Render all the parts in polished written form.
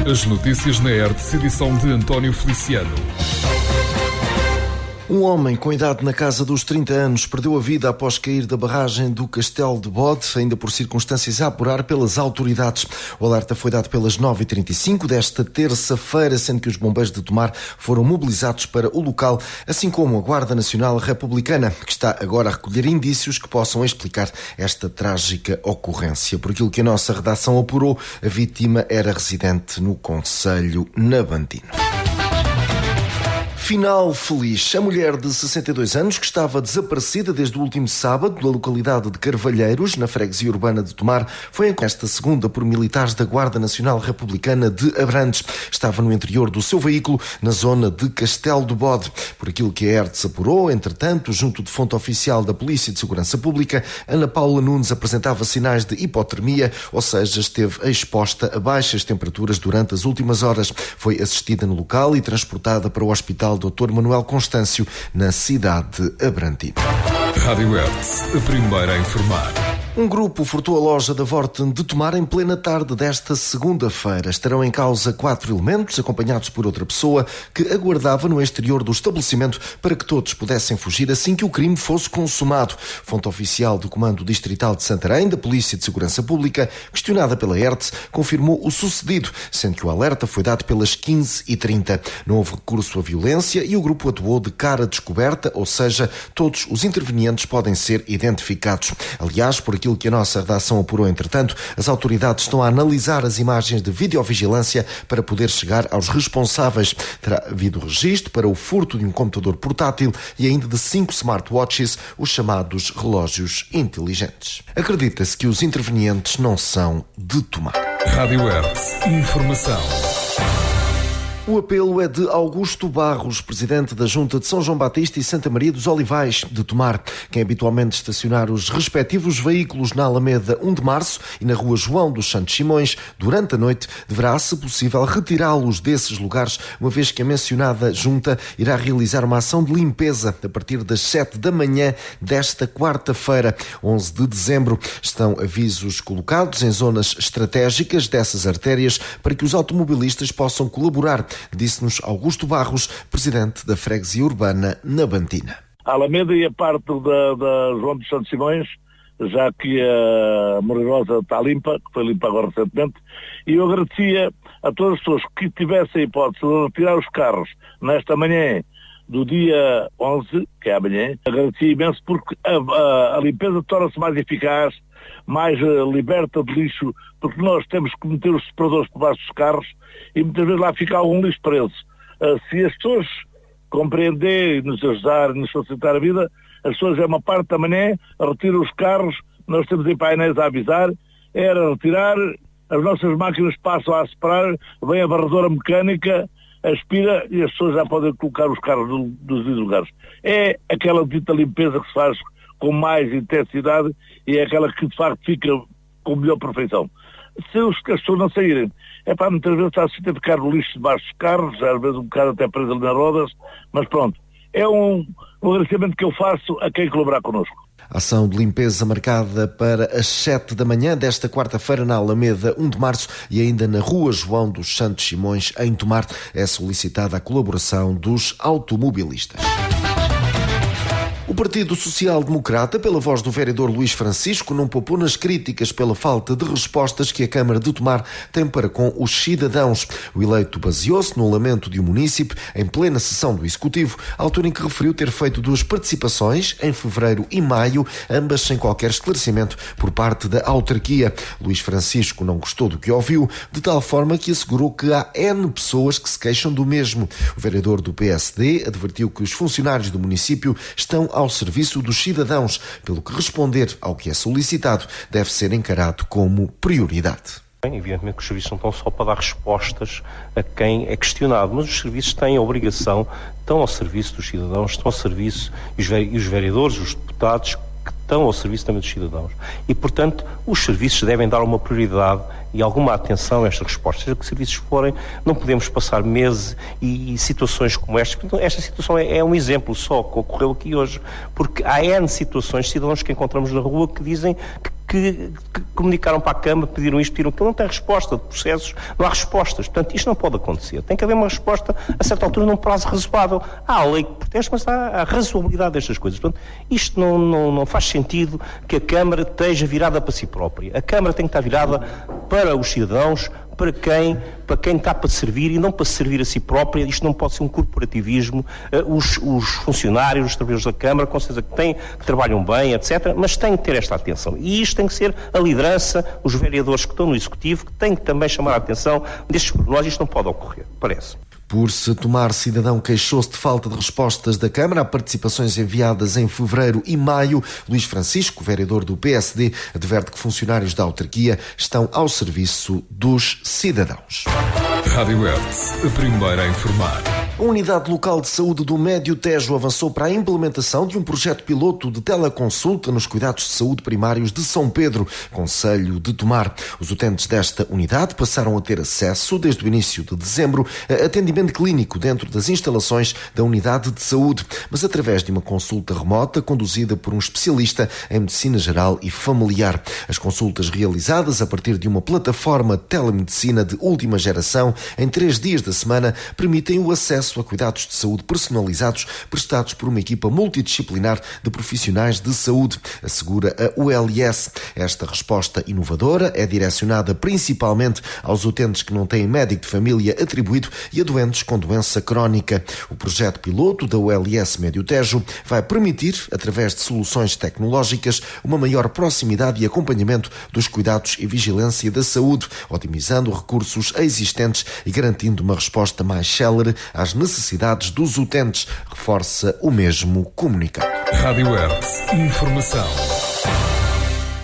As notícias na Hertz, edição de António Feliciano. Um homem com idade na casa dos 30 anos perdeu a vida após cair da barragem do Castelo de Bode, ainda por circunstâncias a apurar pelas autoridades. O alerta foi dado pelas 9h35 desta terça-feira, sendo que os bombeiros de Tomar foram mobilizados para o local, assim como a Guarda Nacional Republicana, que está agora a recolher indícios que possam explicar esta trágica ocorrência. Por aquilo que a nossa redação apurou, a vítima era residente no concelho Nabantino. Final feliz. A mulher de 62 anos, que estava desaparecida desde o último sábado da localidade de Carvalheiros, na freguesia urbana de Tomar, foi esta segunda por militares da Guarda Nacional Republicana de Abrantes. Estava no interior do seu veículo, na zona de Castelo de Bode. Por aquilo que a Hertz apurou, entretanto, junto de fonte oficial da Polícia de Segurança Pública, Ana Paula Nunes apresentava sinais de hipotermia, ou seja, esteve exposta a baixas temperaturas durante as últimas horas. Foi assistida no local e transportada para o Hospital Dr. Manuel Constâncio, na cidade de Abrantes. Rádio Hertz, a primeira a informar. Um grupo furtou a loja da Vorten de Tomar em plena tarde desta segunda-feira. Estarão em causa 4 elementos, acompanhados por outra pessoa, que aguardava no exterior do estabelecimento para que todos pudessem fugir assim que o crime fosse consumado. Fonte oficial do Comando Distrital de Santarém, da Polícia de Segurança Pública, questionada pela Hertz, confirmou o sucedido, sendo que o alerta foi dado pelas 15h30. Não houve recurso à violência e o grupo atuou de cara descoberta, ou seja, todos os intervenientes podem ser identificados. Aliás, por aquilo que a nossa redação apurou, entretanto, as autoridades estão a analisar as imagens de videovigilância para poder chegar aos responsáveis. Terá havido registro para o furto de um computador portátil e ainda de 5 smartwatches, os chamados relógios inteligentes. Acredita-se que os intervenientes não são de Tomar. Rádio Hertz, informação. O apelo é de Augusto Barros, presidente da Junta de São João Batista e Santa Maria dos Olivais, de Tomar. Quem habitualmente estacionar os respectivos veículos na Alameda 1 de Março e na Rua João dos Santos Simões durante a noite deverá, se possível, retirá-los desses lugares, uma vez que a mencionada Junta irá realizar uma ação de limpeza a partir das 7 da manhã desta quarta-feira, 11 de dezembro. Estão avisos colocados em zonas estratégicas dessas artérias para que os automobilistas possam colaborar, disse-nos Augusto Barros, presidente da freguesia urbana Nabantina. A Alameda e a parte da João dos Santos Simões, já que a Morirosa está limpa, que foi limpa agora recentemente, e eu agradecia a todas as pessoas que tivessem a hipótese de retirar os carros nesta manhã do dia 11, que é amanhã. Agradecia imenso porque a limpeza torna-se mais eficaz, mais liberta de lixo, porque nós temos que meter os separadores por baixo dos carros e muitas vezes lá fica algum lixo preso. Se as pessoas compreenderem, nos ajudar, nos facilitar a vida, as pessoas é uma parte da manhã, retiram os carros, nós temos em painéis a avisar, era retirar, as nossas máquinas passam a separar, vem a varredora mecânica, aspira e as pessoas já podem colocar os carros dos lugares. É aquela dita limpeza que se faz com mais intensidade e é aquela que de facto fica com melhor perfeição. Se as pessoas não saírem, muitas vezes está a ficar o lixo debaixo dos carros, às vezes um bocado até preso ali nas rodas, mas pronto, é um agradecimento que eu faço a quem colaborar connosco. A ação de limpeza marcada para as 7 da manhã desta quarta-feira na Alameda 1 de Março e ainda na Rua João dos Santos Simões, em Tomar, é solicitada a colaboração dos automobilistas. O Partido Social Democrata, pela voz do vereador Luís Francisco, não poupou nas críticas pela falta de respostas que a Câmara de Tomar tem para com os cidadãos. O eleito baseou-se no lamento de um munícipe em plena sessão do Executivo, altura em que referiu ter feito 2 participações, em fevereiro e maio, ambas sem qualquer esclarecimento por parte da autarquia. Luís Francisco não gostou do que ouviu, de tal forma que assegurou que há N pessoas que se queixam do mesmo. O vereador do PSD advertiu que os funcionários do município estão ao serviço dos cidadãos, pelo que responder ao que é solicitado deve ser encarado como prioridade. Evidentemente que os serviços não estão só para dar respostas a quem é questionado, mas os serviços têm a obrigação, estão ao serviço dos cidadãos, estão ao serviço, e os vereadores, os deputados, que estão ao serviço também dos cidadãos. E, portanto, os serviços devem dar uma prioridade e alguma atenção a estas respostas. Seja que serviços forem, não podemos passar meses e situações como esta. Então, esta situação é um exemplo só que ocorreu aqui hoje, porque há N situações, cidadãos que encontramos na rua que dizem que que comunicaram para a Câmara, pediram isto, pediram aquilo, não tem resposta de processos, não há respostas. Portanto, isto não pode acontecer. Tem que haver uma resposta, a certa altura, num prazo razoável. Há a lei que protege, mas há a razoabilidade destas coisas. Portanto, isto não faz sentido que a Câmara esteja virada para si própria. A Câmara tem que estar virada para os cidadãos, para quem está para servir e não para servir a si própria. Isto não pode ser um corporativismo. Os funcionários, os trabalhadores da Câmara, com certeza que trabalham bem, etc., mas têm que ter esta atenção. E isto tem que ser a liderança, os vereadores que estão no Executivo, que têm que também chamar a atenção destes pormenores. Isto não pode ocorrer, parece. Por se tomar, cidadão queixou-se de falta de respostas da Câmara a participações enviadas em fevereiro e maio. Luís Francisco, vereador do PSD, adverte que funcionários da autarquia estão ao serviço dos cidadãos. Rádio Hertz, a primeira a informar. A Unidade Local de Saúde do Médio Tejo avançou para a implementação de um projeto piloto de teleconsulta nos cuidados de saúde primários de São Pedro, concelho de Tomar. Os utentes desta unidade passaram a ter acesso, desde o início de dezembro, a atendimento clínico dentro das instalações da unidade de saúde, mas através de uma consulta remota conduzida por um especialista em medicina geral e familiar. As consultas realizadas a partir de uma plataforma de telemedicina de última geração, em 3 dias da semana, permitem o acesso a cuidados de saúde personalizados prestados por uma equipa multidisciplinar de profissionais de saúde, assegura a ULS. Esta resposta inovadora é direcionada principalmente aos utentes que não têm médico de família atribuído e a doentes com doença crónica. O projeto piloto da ULS Médio Tejo vai permitir, através de soluções tecnológicas, uma maior proximidade e acompanhamento dos cuidados e vigilância da saúde, otimizando recursos existentes e garantindo uma resposta mais célere às necessidades dos utentes, reforça o mesmo comunicado. Rádio Hertz, informação.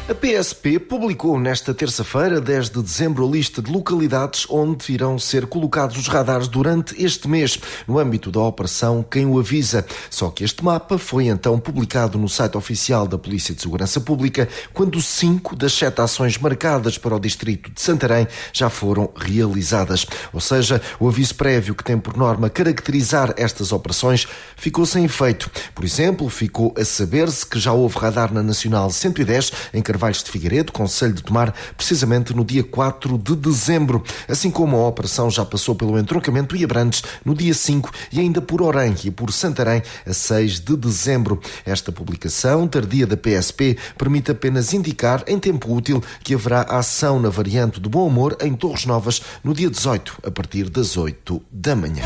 A PSP publicou nesta terça-feira, 10 de dezembro, a lista de localidades onde irão ser colocados os radares durante este mês, no âmbito da operação Quem o Avisa. Só que este mapa foi então publicado no site oficial da Polícia de Segurança Pública, quando 5 das 7 ações marcadas para o distrito de Santarém já foram realizadas. Ou seja, o aviso prévio que tem por norma caracterizar estas operações ficou sem efeito. Por exemplo, ficou a saber-se que já houve radar na Nacional 110 em Carvalhais de Figueiredo, concelho de Tomar, precisamente no dia 4 de dezembro, assim como a operação já passou pelo entroncamento e Abrantes no dia 5 e ainda por Orem e por Santarém a 6 de dezembro. Esta publicação tardia da PSP permite apenas indicar em tempo útil que haverá ação na variante do Bom Amor em Torres Novas no dia 18, a partir das 8 da manhã.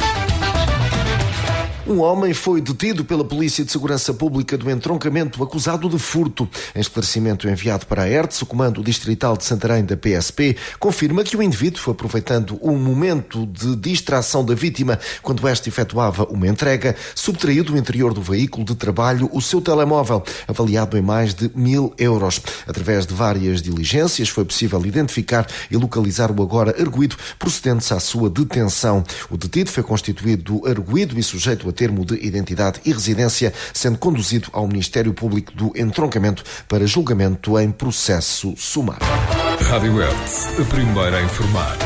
Um homem foi detido pela Polícia de Segurança Pública do entroncamento acusado de furto. Em esclarecimento enviado para a Hertz, o Comando Distrital de Santarém da PSP confirma que o indivíduo, aproveitando um momento de distração da vítima quando esta efetuava uma entrega, subtraiu do interior do veículo de trabalho o seu telemóvel, avaliado em mais de 1.000 euros. Através de várias diligências foi possível identificar e localizar o agora arguido, procedendo-se à sua detenção. O detido foi constituído arguido e sujeito a termo de identidade e residência, sendo conduzido ao Ministério Público do Entroncamento para julgamento em processo sumário. Rádio Hertz, a primeira a informar.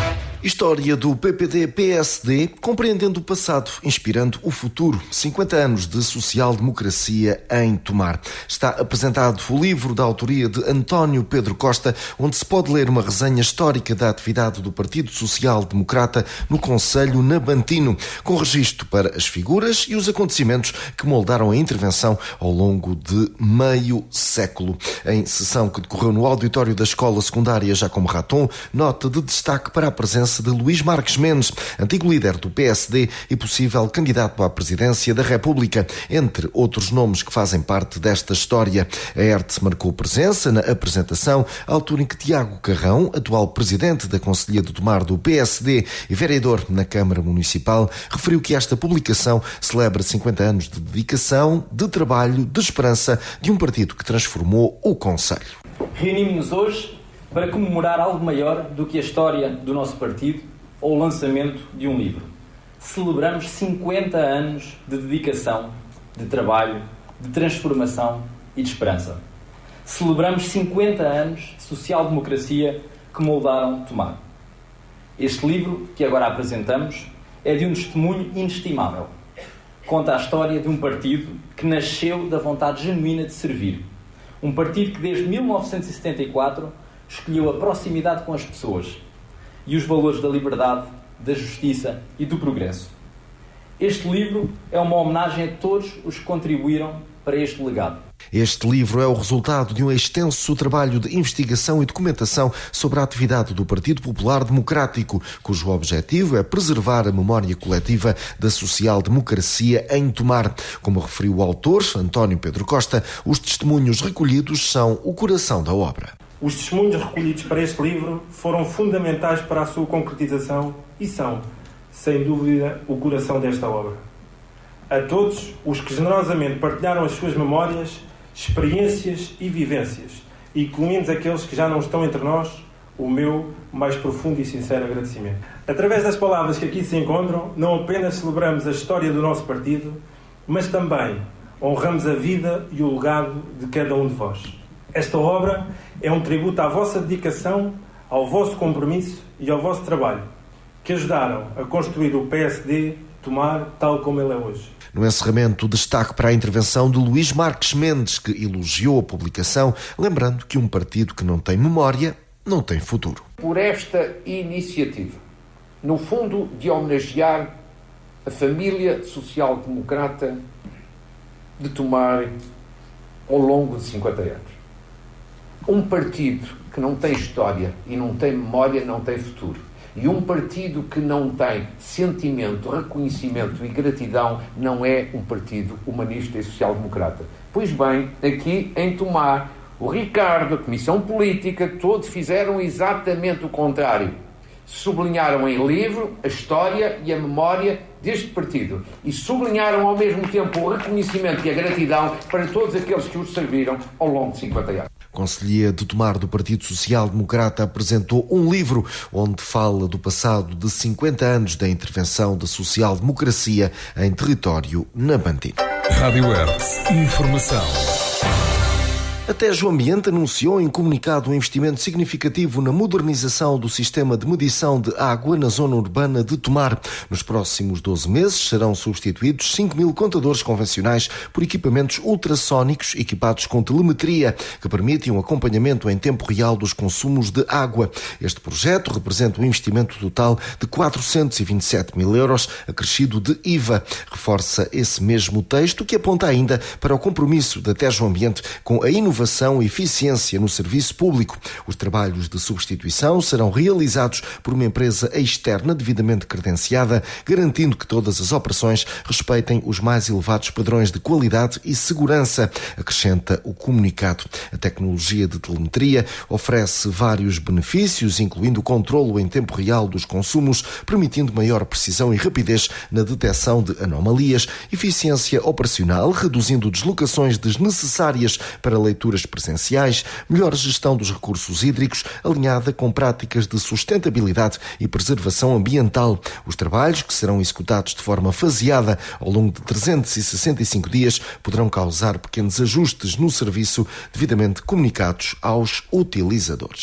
História do PPD-PSD, compreendendo o passado, inspirando o futuro. 50 anos de social-democracia em Tomar. Está apresentado o livro da autoria de António Pedro Costa, onde se pode ler uma resenha histórica da atividade do Partido Social Democrata no concelho nabantino, com registro para as figuras e os acontecimentos que moldaram a intervenção ao longo de meio século. Em sessão que decorreu no auditório da Escola Secundária Jacomo Raton, nota de destaque para a presença de Luís Marques Mendes, antigo líder do PSD e possível candidato à presidência da República, entre outros nomes que fazem parte desta história. A Hertz marcou presença na apresentação, à altura em que Tiago Carrão, atual presidente da Conselhia de Tomar do PSD e vereador na Câmara Municipal, referiu que esta publicação celebra 50 anos de dedicação, de trabalho, de esperança de um partido que transformou o concelho. Reunimos-nos hoje para comemorar algo maior do que a história do nosso partido ou o lançamento de um livro. Celebramos 50 anos de dedicação, de trabalho, de transformação e de esperança. Celebramos 50 anos de social-democracia que moldaram Tomar. Este livro, que agora apresentamos, é de um testemunho inestimável. Conta a história de um partido que nasceu da vontade genuína de servir. Um partido que desde 1974 escolheu a proximidade com as pessoas e os valores da liberdade, da justiça e do progresso. Este livro é uma homenagem a todos os que contribuíram para este legado. Este livro é o resultado de um extenso trabalho de investigação e documentação sobre a atividade do Partido Popular Democrático, cujo objetivo é preservar a memória coletiva da social-democracia em Tomar. Como referiu o autor, António Pedro Costa, os testemunhos recolhidos são o coração da obra. Os testemunhos recolhidos para este livro foram fundamentais para a sua concretização e são, sem dúvida, o coração desta obra. A todos os que generosamente partilharam as suas memórias, experiências e vivências, incluindo aqueles que já não estão entre nós, o meu mais profundo e sincero agradecimento. Através das palavras que aqui se encontram, não apenas celebramos a história do nosso partido, mas também honramos a vida e o legado de cada um de vós. Esta obra é um tributo à vossa dedicação, ao vosso compromisso e ao vosso trabalho, que ajudaram a construir o PSD Tomar tal como ele é hoje. No encerramento, destaque para a intervenção de Luís Marques Mendes, que elogiou a publicação, lembrando que um partido que não tem memória não tem futuro. Por esta iniciativa, no fundo de homenagear a família social-democrata de Tomar ao longo de 50 anos. Um partido que não tem história e não tem memória não tem futuro. E um partido que não tem sentimento, reconhecimento e gratidão não é um partido humanista e social-democrata. Pois bem, aqui em Tomar, o Ricardo, a Comissão Política, todos fizeram exatamente o contrário. Sublinharam em livro a história e a memória deste partido e sublinharam ao mesmo tempo o reconhecimento e a gratidão para todos aqueles que os serviram ao longo de 50 anos. O conselheiro de Tomar do Partido Social Democrata apresentou um livro onde fala do passado de 50 anos da intervenção da social-democracia em território nabantina. Rádio Hertz. Informação. A Tejo Ambiente anunciou em comunicado um investimento significativo na modernização do sistema de medição de água na zona urbana de Tomar. Nos próximos 12 meses serão substituídos 5.000 contadores convencionais por equipamentos ultrassónicos equipados com telemetria, que permitem um acompanhamento em tempo real dos consumos de água. Este projeto representa um investimento total de 427.000 euros, acrescido de IVA. Reforça esse mesmo texto, que aponta ainda para o compromisso da Tejo Ambiente com a inovação e eficiência no serviço público. Os trabalhos de substituição serão realizados por uma empresa externa devidamente credenciada, garantindo que todas as operações respeitem os mais elevados padrões de qualidade e segurança, acrescenta o comunicado. A tecnologia de telemetria oferece vários benefícios, incluindo o controlo em tempo real dos consumos, permitindo maior precisão e rapidez na detecção de anomalias, eficiência operacional, reduzindo deslocações desnecessárias para leituras presenciais, melhor gestão dos recursos hídricos, alinhada com práticas de sustentabilidade e preservação ambiental. Os trabalhos, que serão executados de forma faseada ao longo de 365 dias, poderão causar pequenos ajustes no serviço devidamente comunicados aos utilizadores.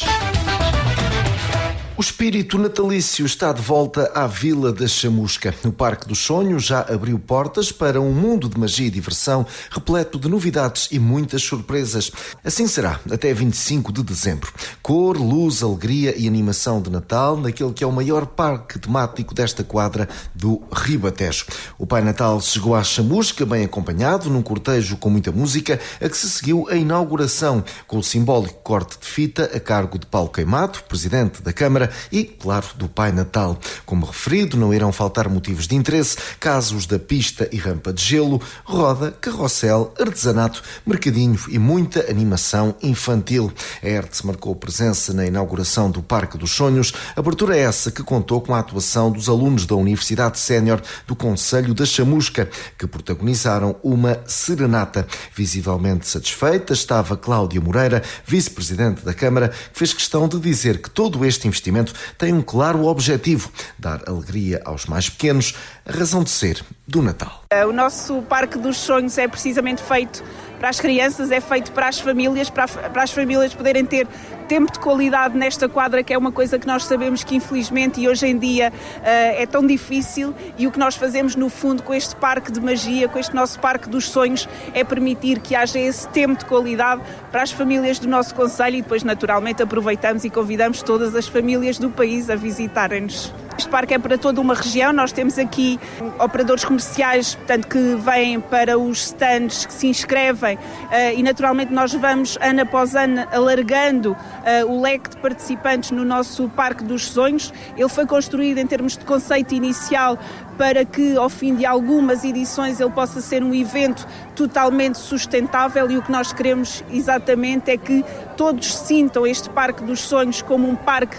O espírito natalício está de volta à Vila da Chamusca. O Parque dos Sonhos já abriu portas para um mundo de magia e diversão repleto de novidades e muitas surpresas. Assim será até 25 de dezembro. Cor, luz, alegria e animação de Natal naquele que é o maior parque temático desta quadra do Ribatejo. O Pai Natal chegou à Chamusca bem acompanhado, num cortejo com muita música, a que se seguiu a inauguração, com o simbólico corte de fita a cargo de Paulo Queimado, presidente da Câmara, e, claro, do Pai Natal. Como referido, não irão faltar motivos de interesse, casos da pista e rampa de gelo, roda, carrossel, artesanato, mercadinho e muita animação infantil. A Hertz marcou presença na inauguração do Parque dos Sonhos, abertura essa que contou com a atuação dos alunos da Universidade Sénior do Concelho da Chamusca, que protagonizaram uma serenata. Visivelmente satisfeita estava Cláudia Moreira, vice-presidente da Câmara, que fez questão de dizer que todo este investimento tem um claro objetivo: dar alegria aos mais pequenos, a razão de ser do Natal. O nosso Parque dos Sonhos é precisamente feito para as crianças, é feito para as famílias, para as famílias poderem ter tempo de qualidade nesta quadra, que é uma coisa que nós sabemos que infelizmente e hoje em dia é tão difícil, e o que nós fazemos no fundo com este parque de magia, com este nosso Parque dos Sonhos, é permitir que haja esse tempo de qualidade para as famílias do nosso concelho, e depois naturalmente aproveitamos e convidamos todas as famílias do país a visitarem-nos. Este parque é para toda uma região, nós temos aqui operadores comerciais, portanto, que vêm para os stands, que se inscrevem, e naturalmente nós vamos ano após ano alargando o leque de participantes no nosso Parque dos Sonhos. Ele foi construído em termos de conceito inicial para que ao fim de algumas edições ele possa ser um evento totalmente sustentável, e o que nós queremos exatamente é que todos sintam este Parque dos Sonhos como um parque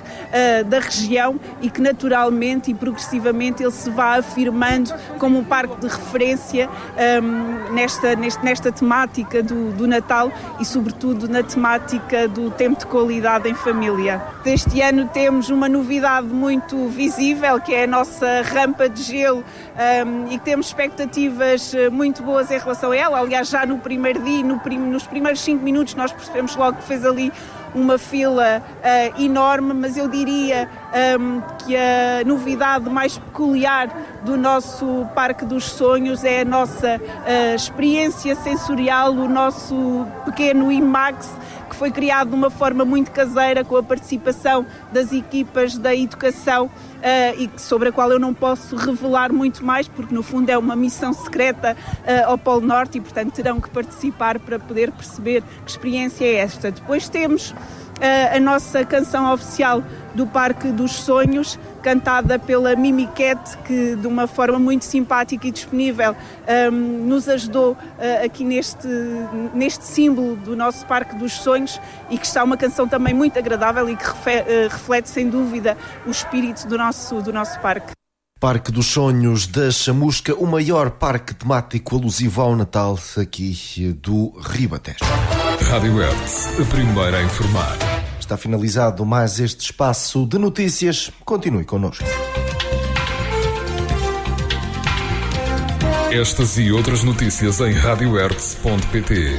da região, e que naturalmente e progressivamente ele se vá afirmando como um parque de referência nesta temática do Natal e sobretudo na temática do tempo de qualidade em família. Este ano temos uma novidade muito visível, que é a nossa rampa de gelo, e temos expectativas muito boas em relação a ela. Aliás, já no primeiro dia, nos primeiros 5 minutos, nós percebemos logo que fez ali uma fila enorme, mas eu diria que a novidade mais peculiar do nosso Parque dos Sonhos é a nossa experiência sensorial, o nosso pequeno IMAX, que foi criado de uma forma muito caseira, com a participação das equipas da educação, e sobre a qual eu não posso revelar muito mais, porque no fundo é uma missão secreta ao Polo Norte, e portanto terão que participar para poder perceber que experiência é esta. Depois temos a nossa canção oficial do Parque dos Sonhos, cantada pela Mimi Cat, que de uma forma muito simpática e disponível nos ajudou aqui neste símbolo do nosso Parque dos Sonhos, e que está uma canção também muito agradável e que reflete sem dúvida o espírito do nosso parque. Parque dos Sonhos da Chamusca, o maior parque temático alusivo ao Natal aqui do Ribatejo. Rádio Hertz, a primeira a informar. Está finalizado mais este espaço de notícias. Continue connosco. Estas e outras notícias em radiohertz.pt.